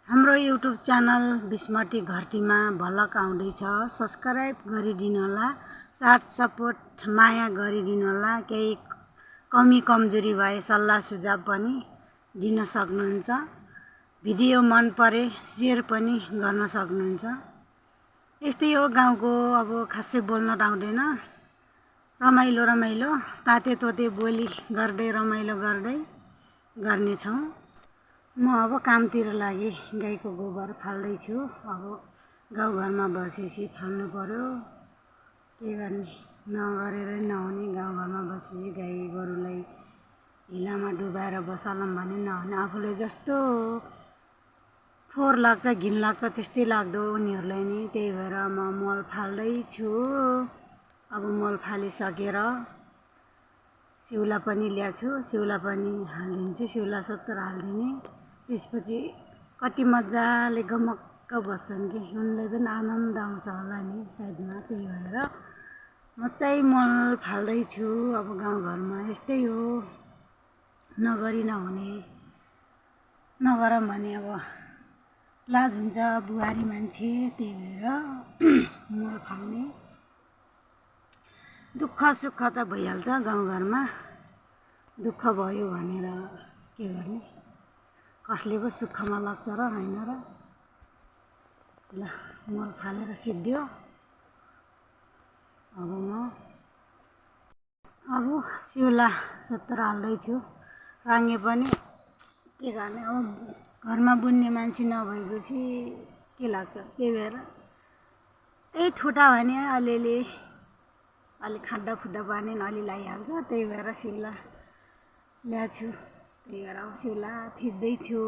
हाम्रो YouTube channel बिस्मती घरटीमा भलक आउँदैछ। Subscribe गरिदिनु होला, साथ सपोर्ट माया गरिदिनु होला। केही कमी कमजोरी भए सल्लाह सुझाव पनि दिन सक्नुहुन्छ। भिडियो मन परे शेयर पनि गर्न सक्नुहुन्छ। यस्तै हो गाउँको, अब खासै बोल्न त आउँदैन। रमाइलो रमाइलो ताते तोते बोली गर्दै रमाइलो गर्दै गर्नेछौँ। म अब कामतिर लागि गाईको गोबर फाल्दैछु। अब गाउँघरमा बसेपछि फाल्नु पर्यो, के गर्ने, नगरेर नहुने। गाउँघरमा बसेपछि गाई गोरुलाई हिलामा डुबाएर बसालौँ भने नहुने। आफूले जस्तो फोहोर लाग्छ, घिन लाग्छ, त्यस्तै लाग्दो उनीहरूलाई नि। त्यही भएर म मल फाल्दैछु। अब मल फालिसकेर सिउला पनि ल्याछु, सिउला पनि हालिदिन्छु। सिउला 70 हालिदिने। त्यसपछि कति मजाले गमक्क बस्छन् कि उनलाई पनि आनन्द आउँछ होला नि सायदमा। त्यही भएर म चाहिँ मल फाल्दैछु। अब गाउँघरमा यस्तै हो, नगरी नहुने। नगरौँ भने अब लाज हुन्छ, बुहारी मान्छे। त्यही भएर मल फाल्ने। दुःख सुख त भइहाल्छ गाउँघरमा। दुःख भयो भनेर के गर्ने, कसले पो सुखमा लाग्छ र हैन र। ल मल फालेर सिद्धियो। अब सिउला 70 हाल्दैछु। राङ्गे पनि के गर्ने, अब घरमा बुन्ने मान्छे नभएपछि के लाग्छ। त्यही भएर त्यही ठुटा भने अलिअलि अलि खाड्डा खुड्डा पार्ने अलि लगाइहाल्छ। त्यही भएर सिउला ल्याछु। त्यही भएर अब सिउला फिट्दैछु।